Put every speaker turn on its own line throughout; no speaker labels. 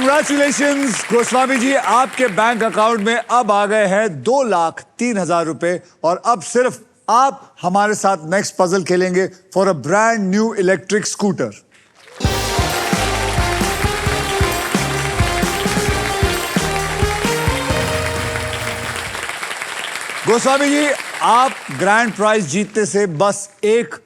Congratulations Goswami ji, आपके bank account में अब आ गए हैं 2,03,000 रुपए और अब सिर्फ आप हमारे साथ नेक्स्ट पजल खेलेंगे for a brand new electric scooter. Goswami ji, आप ग्रैंड प्राइज जीतने से बस एक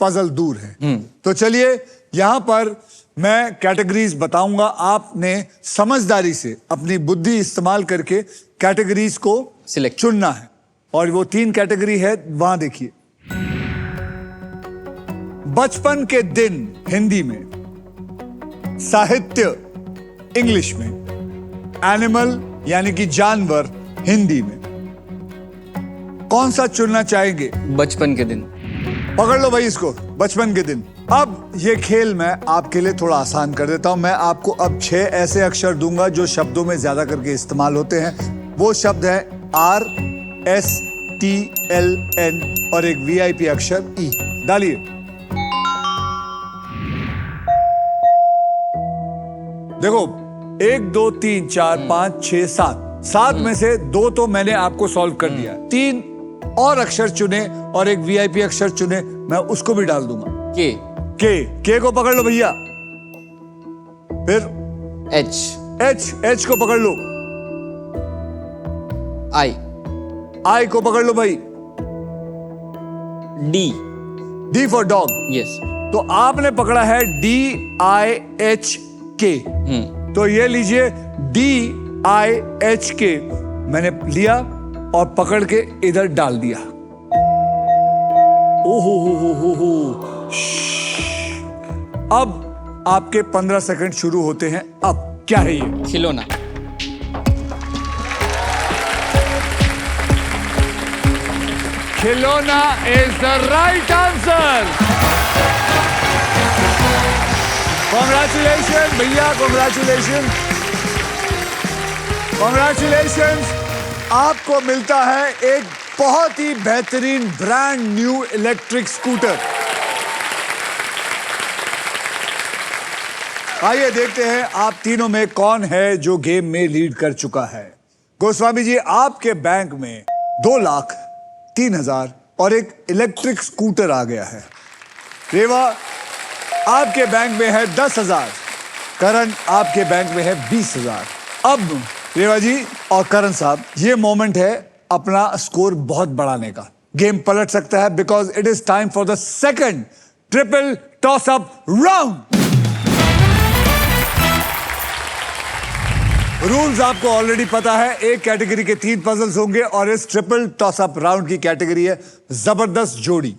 पजल दूर है। तो चलिए, यहां पर मैं कैटेगरीज बताऊंगा, आपने समझदारी से अपनी बुद्धि इस्तेमाल करके कैटेगरीज को
सिलेक्ट
चुनना है। और वो 3 कैटेगरी है, वहां देखिए। बचपन के दिन हिंदी में, साहित्य इंग्लिश में, एनिमल यानी कि जानवर हिंदी में। कौन सा चुनना चाहेंगे?
बचपन के दिन।
पकड़ लो भाई इसको, बचपन के दिन। अब ये खेल मैं आपके लिए थोड़ा आसान कर देता हूं। मैं आपको अब 6 ऐसे अक्षर दूंगा जो शब्दों में ज्यादा करके इस्तेमाल होते हैं। वो शब्द है R S T L N और एक VIP अक्षर E। डालिए। देखो, 1 2 3 4 5 6 7 में से 2 तो मैंने आपको सॉल्व कर दिया। 3 और अक्षर चुने और एक VIP अक्षर चुने, मैं उसको भी डाल दूंगा। के को पकड़ लो भैया। फिर H को पकड़ लो। I को पकड़ लो भाई। D for dog.
यस।
तो आपने पकड़ा है DIHK। तो ये लीजिए DIHK मैंने लिया और पकड़ के इधर डाल दिया। ओहो। अब आपके 15 सेकंड शुरू होते हैं। अब क्या है ये?
खिलौना।
खिलौना is the right answer. Congratulation भैया, कॉन्ग्रेचुलेशन। आपको मिलता है एक बहुत ही बेहतरीन ब्रांड न्यू इलेक्ट्रिक स्कूटर। आइए देखते हैं आप तीनों में कौन है जो गेम में लीड कर चुका है। गोस्वामी जी, आपके बैंक में 2,03,000 और एक इलेक्ट्रिक स्कूटर आ गया है। रेवा, आपके बैंक में है 10,000। करण, आपके बैंक में है 20,000। अब रेवा जी और करण साहब, ये मोमेंट है अपना स्कोर बहुत बढ़ाने का। गेम पलट सकता है because it is time for the second triple toss up round. Rules आपको ऑलरेडी पता है। एक कैटेगरी के 3 पजल्स होंगे और इस ट्रिपल टॉस अप राउंड की कैटेगरी है जबरदस्त जोड़ी।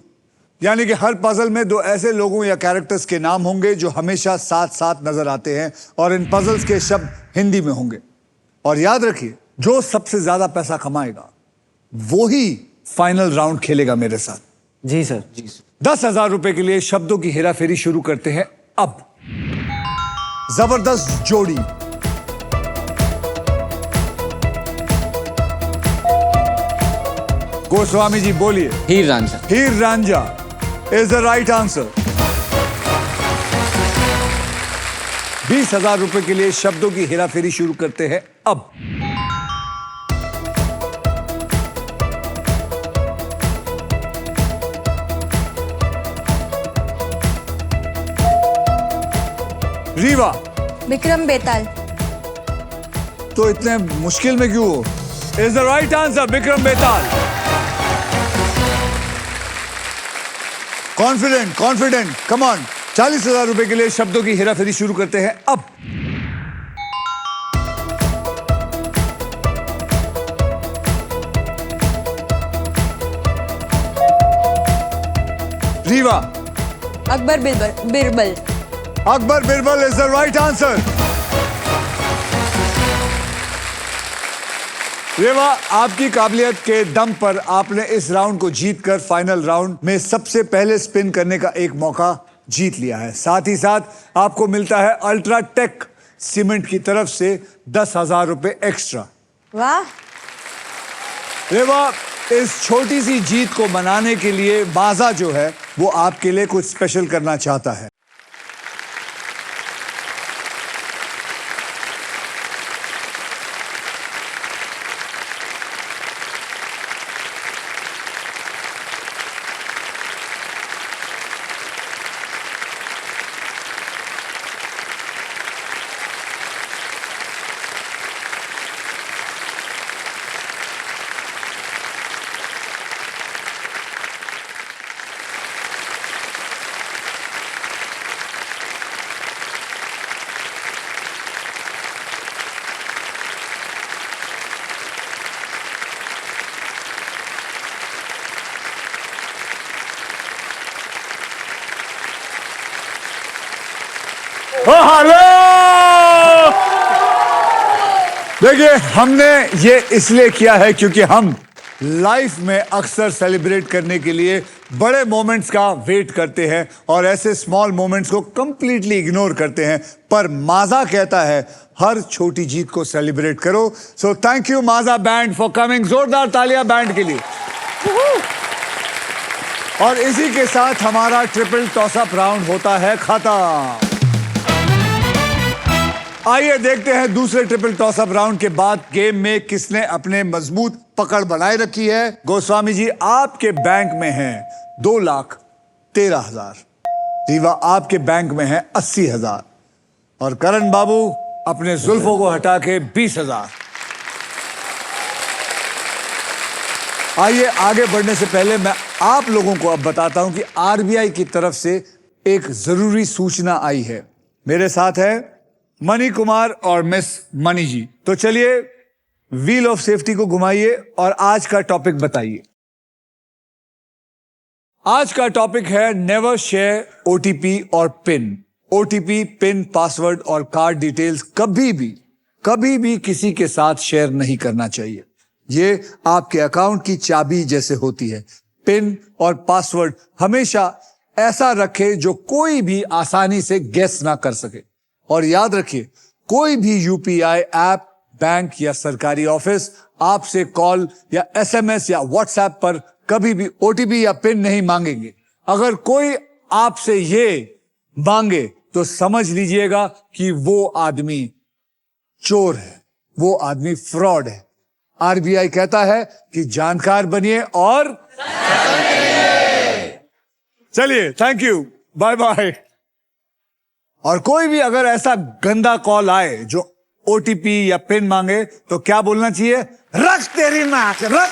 यानी कि हर पजल में 2 ऐसे लोगों या कैरेक्टर्स के नाम होंगे जो हमेशा साथ साथ नजर आते हैं और इन पजल्स के शब्द हिंदी में होंगे। और याद रखिए, जो सबसे ज्यादा पैसा कमाएगा वो ही फाइनल राउंड खेलेगा मेरे साथ।
जी सर।
10,000 रुपए के लिए शब्दों की हेराफेरी शुरू करते हैं। अब जबरदस्त जोड़ी। गोस्वामी जी बोलिए।
Heer Ranjha.
Heer Ranjha is the right answer. 20,000 रुपए के लिए शब्दों की हेराफेरी शुरू करते हैं। अब रीवा।
विक्रम बेताल।
तो इतने मुश्किल में क्यों हो? Is the right answer Vikram Betaal. Confident come on. 40,000 रुपए के लिए शब्दों की हेराफेरी शुरू करते हैं। अब Rewa.
Akbar Birbal.
Akbar Birbal is the right answer. Rewa, आपकी काबिलियत के दम पर आपने इस राउंड को जीतकर फाइनल राउंड में सबसे पहले स्पिन करने का एक मौका जीत लिया है। साथ ही साथ आपको मिलता है अल्ट्राटेक सीमेंट की तरफ से 10,000 रुपए एक्स्ट्रा।
वाह।
रेवा, इस छोटी सी जीत को मनाने के लिए माजा जो है वो आपके लिए कुछ स्पेशल करना चाहता है। देखिए, हमने ये इसलिए किया है क्योंकि हम लाइफ में अक्सर सेलिब्रेट करने के लिए बड़े मोमेंट्स का वेट करते हैं और ऐसे स्मॉल मोमेंट्स को कंप्लीटली इग्नोर करते हैं, पर माजा कहता है हर छोटी जीत को सेलिब्रेट करो। So thank you Maaza band for coming. जोरदार तालियां बैंड के लिए। और इसी के साथ हमारा ट्रिपल टॉसअप राउंड होता है खत्म। आइए देखते हैं दूसरे ट्रिपल टॉसअप राउंड के बाद गेम में किसने अपने मजबूत पकड़ बनाए रखी है। गोस्वामी जी, आपके बैंक में है 2,13,000। रीवा, आपके बैंक में है 80,000 और करण बाबू अपने जुल्फों को हटा के 20,000। आइए आगे बढ़ने से पहले मैं आप लोगों को अब बताता हूं कि आरबीआई की तरफ से एक जरूरी सूचना आई है। मेरे साथ है मनी कुमार और मिस मनी जी। तो चलिए व्हील ऑफ सेफ्टी को घुमाइए और आज का टॉपिक बताइए। आज का टॉपिक है नेवर शेयर ओटीपी और पिन। ओटीपी, पिन, पासवर्ड और कार्ड डिटेल्स कभी भी किसी के साथ शेयर नहीं करना चाहिए। ये आपके अकाउंट की चाबी जैसे होती है। पिन और पासवर्ड हमेशा ऐसा रखें जो कोई भी आसानी से गेस ना कर सके। और याद रखिए, कोई भी यूपीआई ऐप, बैंक या सरकारी ऑफिस आपसे कॉल या एसएमएस या व्हाट्सएप पर कभी भी ओटीपी या पिन नहीं मांगेंगे। अगर कोई आपसे ये मांगे तो समझ लीजिएगा कि वो आदमी चोर है, वो आदमी फ्रॉड है। आरबीआई कहता है कि जानकार बनिए और चलिए, थैंक यू, बाय बाय। और कोई भी अगर ऐसा गंदा कॉल आए जो ओटीपी या पिन मांगे तो क्या बोलना चाहिए? रख तेरी नाक, रख।